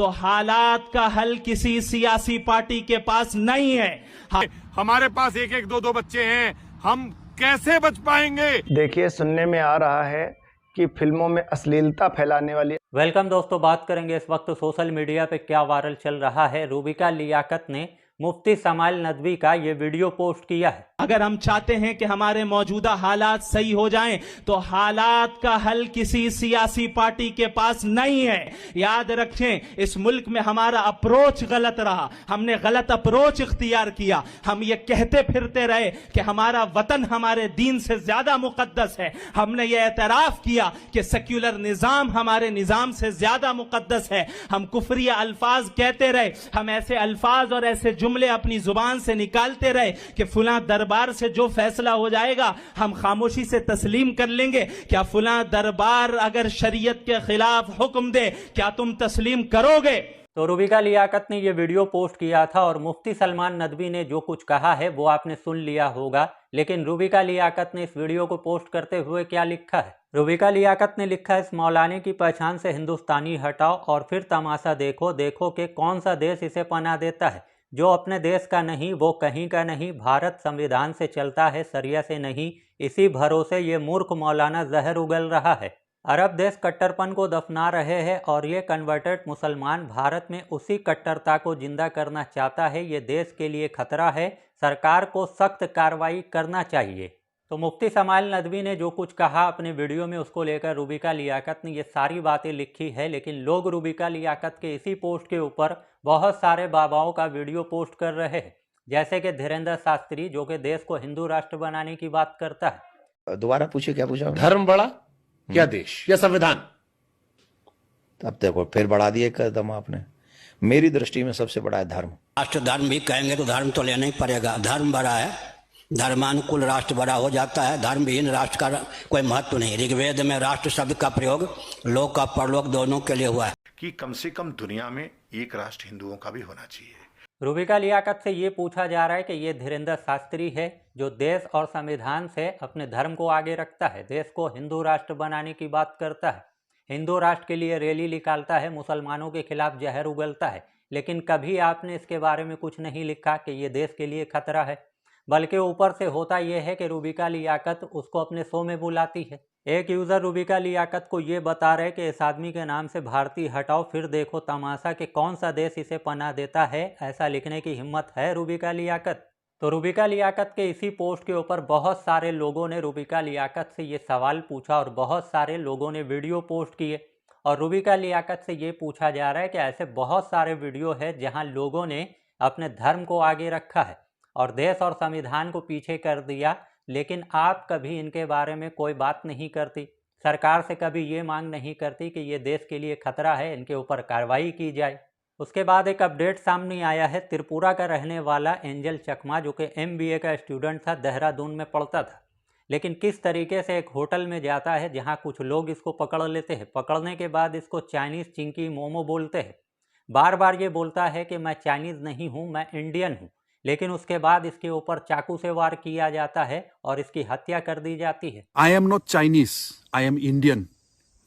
तो हालात का हल किसी सियासी पार्टी के पास नहीं है। हमारे पास एक एक दो दो बच्चे हैं, हम कैसे बच पाएंगे? देखिए, सुनने में आ रहा है कि फिल्मों में अश्लीलता फैलाने वाली। वेलकम दोस्तों, बात करेंगे इस वक्त सोशल मीडिया पे क्या वायरल चल रहा है। रूबिका लियाकत ने मुफ्ती समाइल नदवी का ये वीडियो पोस्ट किया है। अगर हम चाहते हैं कि हमारे मौजूदा हालात सही हो जाएं, तो हालात का हल किसी सियासी पार्टी के पास नहीं है। याद रखें, इस मुल्क में हमारा अप्रोच गलत रहा, हमने गलत अप्रोच इख्तियार किया। हम ये कहते फिरते रहे कि हमारा वतन हमारे दीन से ज्यादा मुकद्दस है। हमने ये एतराफ किया कि सेक्युलर निजाम हमारे निजाम से ज्यादा मुकद्दस है। हम कुफरिया अल्फाज कहते रहे, हम ऐसे अल्फाज और ऐसे जुमले अपनी जुबान से निकालते रहे कि फुला दरबार से जो फैसला हो जाएगा हम खामोशी से तस्लीम कर लेंगे। क्या फुला दरबार अगर शरीयत के खिलाफ हुक्म दे, क्या तुम तस्लीम करोगे? तो रूबिका लियाकत ने यह वीडियो पोस्ट किया था और मुफ्ती सलमान नदवी ने जो कुछ कहा है वो आपने सुन लिया होगा। लेकिन रूबिका लियाकत ने इस वीडियो को पोस्ट करते हुए क्या लिखा है? रूबिका लियाकत ने लिखा है, इस मौलाने की पहचान से हिंदुस्तानी हटाओ और फिर तमाशा देखो, देखो कि कौन सा देश इसे पनाह देता है। जो अपने देश का नहीं वो कहीं का नहीं। भारत संविधान से चलता है, शरिया से नहीं। इसी भरोसे ये मूर्ख मौलाना जहर उगल रहा है। अरब देश कट्टरपन को दफना रहे हैं और ये कन्वर्टेड मुसलमान भारत में उसी कट्टरता को जिंदा करना चाहता है। ये देश के लिए खतरा है, सरकार को सख्त कार्रवाई करना चाहिए। तो मुफ्ती समाइल नदवी ने जो कुछ कहा अपने वीडियो में, उसको लेकर रूबिका लियाकत ने ये सारी बातें लिखी है। लेकिन लोग रूबिका लियाकत के इसी पोस्ट के ऊपर बहुत सारे बाबाओं का वीडियो पोस्ट कर रहे हैं, जैसे कि धीरेन्द्र शास्त्री, जो कि देश को हिंदू राष्ट्र बनाने की बात करता है। दोबारा पूछिए, क्या पूछा? धर्म बड़ा या देश या संविधान? अब देखो, फिर बढ़ा दिए कदम आपने। मेरी दृष्टि में सबसे बड़ा है धर्म। राष्ट्र धर्म भी कहेंगे तो धर्म तो लेना ही पड़ेगा। धर्म बड़ा है, धर्मानुकूल राष्ट्र बड़ा हो जाता है। धर्मविहीन राष्ट्र का कोई महत्व नहीं। ऋग्वेद में राष्ट्र शब्द का प्रयोग लोक का परलोक दोनों के लिए हुआ है कि कम से कम दुनिया में एक राष्ट्र हिंदुओं का भी होना चाहिए। रूबिका लियाकत से ये पूछा जा रहा है कि ये धीरेन्द्र शास्त्री है जो देश और संविधान से अपने धर्म को आगे रखता है, देश को हिंदू राष्ट्र बनाने की बात करता है, हिंदू राष्ट्र के लिए रैली निकालता है, मुसलमानों के खिलाफ जहर उगलता है। लेकिन कभी आपने इसके बारे में कुछ नहीं लिखा कि ये देश के लिए खतरा है। बल्कि ऊपर से होता यह है कि रूबिका लियाकत उसको अपने शो में बुलाती है। एक यूज़र रूबिका लियाकत को ये बता रहे कि इस आदमी के नाम से भारतीय हटाओ फिर देखो तमाशा कि कौन सा देश इसे पनाह देता है। ऐसा लिखने की हिम्मत है रूबिका लियाकत? तो रूबिका लियाकत के इसी पोस्ट के ऊपर बहुत सारे लोगों ने रूबिका लियाकत से ये सवाल पूछा और बहुत सारे लोगों ने वीडियो पोस्ट किए। और रूबिका लियाकत से ये पूछा जा रहा है कि ऐसे बहुत सारे वीडियो है जहाँ लोगों ने अपने धर्म को आगे रखा है और देश और संविधान को पीछे कर दिया, लेकिन आप कभी इनके बारे में कोई बात नहीं करती। सरकार से कभी ये मांग नहीं करती कि ये देश के लिए खतरा है, इनके ऊपर कार्रवाई की जाए। उसके बाद एक अपडेट सामने आया है। त्रिपुरा का रहने वाला एंजल चकमा, जो कि MBA का स्टूडेंट था, देहरादून में पढ़ता था, लेकिन किस तरीके से एक होटल में जाता है जहाँ कुछ लोग इसको पकड़ लेते हैं। पकड़ने के बाद इसको चाइनीज़ चिंकी मोमो बोलते हैं। बार बार ये बोलता है कि मैं चाइनीज़ नहीं हूँ, मैं इंडियन हूँ। लेकिन उसके बाद इसके ऊपर चाकू से वार किया जाता है और इसकी हत्या कर दी जाती है। I am not Chinese, I am Indian,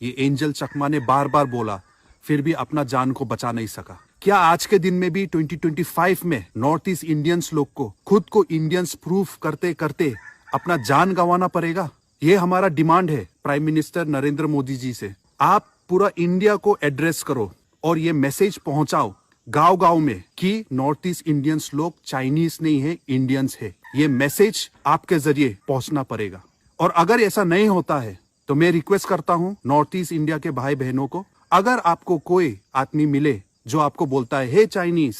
ये एंजल चकमा ने बार बार बोला, फिर भी अपना जान को बचा नहीं सका। क्या आज के दिन में भी 2025 में नॉर्थ ईस्ट इंडियंस लोग को खुद को इंडियंस प्रूफ करते करते अपना जान गंवाना पड़ेगा? ये हमारा डिमांड है प्राइम मिनिस्टर नरेंद्र मोदी जी से। आप पूरा इंडिया को एड्रेस करो और ये मैसेज पहुंचाओ गांव गांव में कि नॉर्थ ईस्ट इंडियंस लोग चाइनीज नहीं है, इंडियंस है। ये मैसेज आपके जरिए पहुंचना पड़ेगा। और अगर ऐसा नहीं होता है तो मैं रिक्वेस्ट करता हूं नॉर्थ ईस्ट इंडिया के भाई बहनों को, अगर आपको कोई आदमी मिले जो आपको बोलता है हे चाइनीज,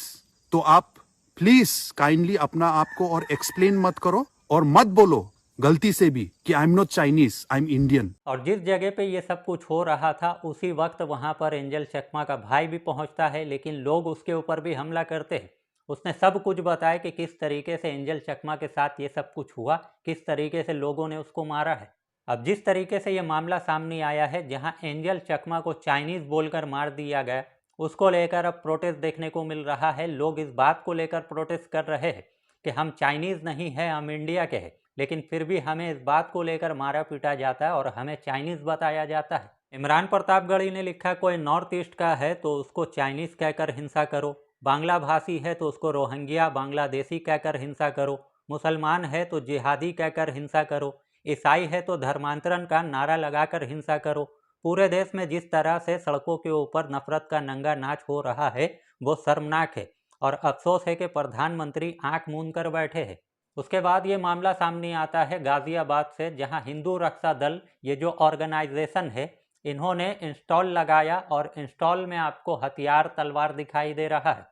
तो आप प्लीज काइंडली अपना आपको और एक्सप्लेन मत करो और मत बोलो गलती से भी कि I am not Chinese, I am Indian. और जिस जगह पे ये सब कुछ हो रहा था उसी वक्त वहाँ पर एंजल चकमा का भाई भी पहुँचता है, लेकिन लोग उसके ऊपर भी हमला करते हैं। उसने सब कुछ बताया कि किस तरीके से एंजल चकमा के साथ ये सब कुछ हुआ, किस तरीके से लोगों ने उसको मारा है। अब जिस तरीके से ये मामला सामने आया है, जहाँ एंजल चकमा को चाइनीज़ बोलकर मार दिया गया, उसको लेकर अब प्रोटेस्ट देखने को मिल रहा है। लोग इस बात को लेकर प्रोटेस्ट कर रहे हैं कि हम चाइनीज़ नहीं हैं, हम इंडिया के हैं, लेकिन फिर भी हमें इस बात को लेकर मारा पीटा जाता है और हमें चाइनीज़ बताया जाता है। इमरान प्रतापगढ़ी ने लिखा, कोई नॉर्थ ईस्ट का है तो उसको चाइनीज़ कहकर हिंसा करो, बांग्ला भाषी है तो उसको रोहिंग्या बांग्लादेशी कहकर हिंसा करो, मुसलमान है तो जिहादी कहकर हिंसा करो, ईसाई है तो धर्मांतरण का नारा लगाकर हिंसा करो। पूरे देश में जिस तरह से सड़कों के ऊपर नफरत का नंगा नाच हो रहा है वो शर्मनाक है और अफसोस है कि प्रधानमंत्री आंख मूंद कर बैठे हैं। उसके बाद ये मामला सामने आता है गाजियाबाद से, जहां हिंदू रक्षा दल, ये जो ऑर्गेनाइजेशन है, इन्होंने इंस्टॉल लगाया और इंस्टॉल में आपको हथियार तलवार दिखाई दे रहा है।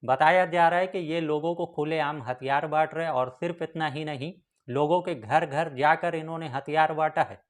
बताया जा रहा है कि ये लोगों को खुलेआम हथियार बांट रहे और सिर्फ इतना ही नहीं, लोगों के घर घर जाकर इन्होंने हथियार बांटा है।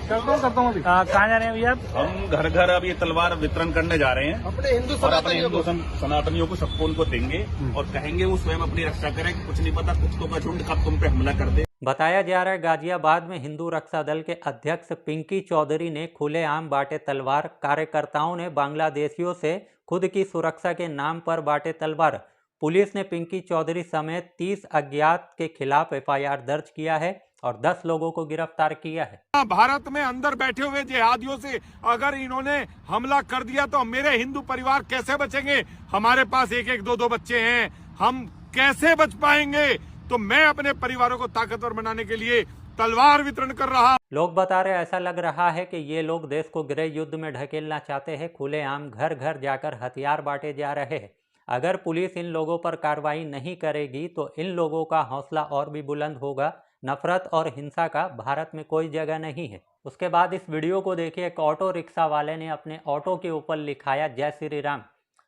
कहाँ जा रहे हैं भैया? हम घर घर अब ये तलवार वितरण करने जा रहे हैं और अपने हिंदू सनातनियों को सबको उनको देंगे और कहेंगे वो स्वयं अपनी रक्षा करें, कुछ नहीं पता कुत्तों का झुंड कब तुम पे हमला कर दे। बताया जा रहा है गाजियाबाद में हिंदू रक्षा दल के अध्यक्ष पिंकी चौधरी ने खुलेआम बांटे तलवार। कार्यकर्ताओं ने बांग्लादेशियों से खुद की सुरक्षा के नाम पर बांटे तलवार। पुलिस ने पिंकी चौधरी समेत 30 अज्ञात के खिलाफ FIR दर्ज किया है और 10 लोगों को गिरफ्तार किया है। भारत में अंदर बैठे हुए जिहादियों से अगर इन्होंने हमला कर दिया तो मेरे हिंदू परिवार कैसे बचेंगे? हमारे पास एक एक दो बच्चे हैं, हम कैसे बच पाएंगे? तो मैं अपने परिवारों को ताकतवर बनाने के लिए तलवार वितरण कर रहा। लोग बता रहे, ऐसा लग रहा है कि ये लोग देश को गृह युद्ध में ढकेलना चाहते हैं। खुलेआम घर घर जाकर हथियार बांटे जा रहे हैं। अगर पुलिस इन लोगों पर कार्रवाई नहीं करेगी तो इन लोगों का हौसला और भी बुलंद होगा। नफरत और हिंसा का भारत में कोई जगह नहीं है। उसके बाद इस वीडियो को देखिए, एक ऑटो रिक्शा वाले ने अपने ऑटो के ऊपर लिखाया जय श्री राम।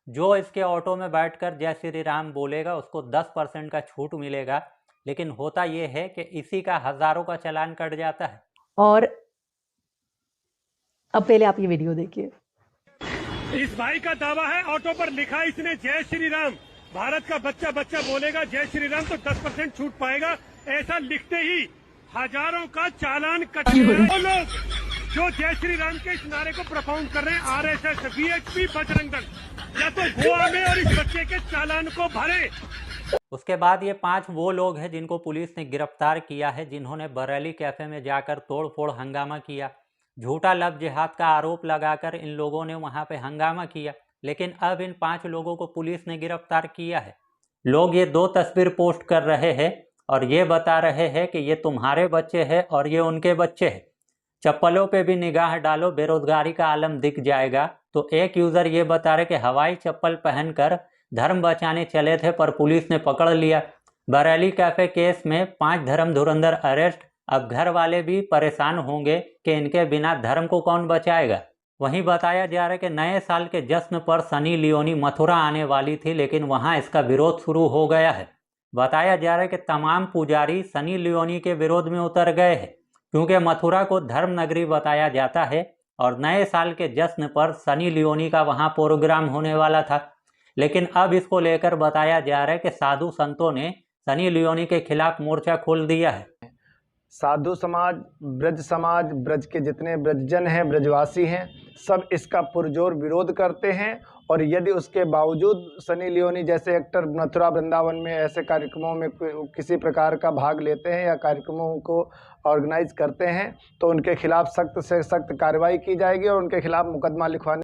जो इसके ऑटो में बैठकर जय श्री राम बोलेगा उसको 10% का छूट मिलेगा, लेकिन होता यह है कि इसी का हजारों का चालान कट जाता है। और अब पहले आप ये वीडियो देखिए। इस भाई का दावा है, ऑटो पर लिखा इसने जय श्री राम, भारत का बच्चा बच्चा बोलेगा जय श्री राम तो 10% छूट पाएगा। ऐसा लिखते ही हजारों का चालान कट गया। वो लोग जो जय श्री राम के इस नारे को प्रपाउंड कर रहे हैं, RSS, VHP, बजरंग दल, या तो गोवा में और इस बच्चे के चालान को भरे। उसके बाद ये 5 वो लोग हैं जिनको पुलिस ने गिरफ्तार किया है, जिन्होंने बरेली कैफे में जाकर तोड़फोड़ हंगामा किया। झूठा लव जिहाद का आरोप लगाकर इन लोगों ने वहां पे हंगामा किया, लेकिन अब इन 5 लोगों को पुलिस ने गिरफ्तार किया है। लोग ये 2 तस्वीर पोस्ट कर रहे हैं और ये बता रहे हैं कि ये तुम्हारे बच्चे हैं और ये उनके बच्चे हैं। चप्पलों पे भी निगाह डालो, बेरोजगारी का आलम दिख जाएगा। तो एक यूजर ये बता रहे कि हवाई चप्पल पहनकर धर्म बचाने चले थे पर पुलिस ने पकड़ लिया। बरेली कैफे केस में 5 धर्म धुरंधर अरेस्ट। अब घर वाले भी परेशान होंगे कि इनके बिना धर्म को कौन बचाएगा। वहीं बताया जा रहा है कि नए साल के जश्न पर सनी लियोनी मथुरा आने वाली थी, लेकिन वहां इसका विरोध शुरू हो गया है। बताया जा रहा है कि तमाम पुजारी सनी लियोनी के विरोध में उतर गए हैं, क्योंकि मथुरा को धर्म नगरी बताया जाता है और नए साल के जश्न पर सनी लियोनी का वहां प्रोग्राम होने वाला था। लेकिन अब इसको लेकर बताया जा रहा है कि साधु संतों ने सनी लियोनी के खिलाफ मोर्चा खोल दिया है। साधु समाज, ब्रज के जितने ब्रजजन हैं, ब्रजवासी हैं, सब इसका पुरजोर विरोध करते हैं। और यदि उसके बावजूद सनी लियोनी जैसे एक्टर मथुरा वृंदावन में ऐसे कार्यक्रमों में किसी प्रकार का भाग लेते हैं या कार्यक्रमों को ऑर्गेनाइज करते हैं तो उनके खिलाफ सख्त से सख्त कार्रवाई की जाएगी और उनके खिलाफ मुकदमा लिखवाने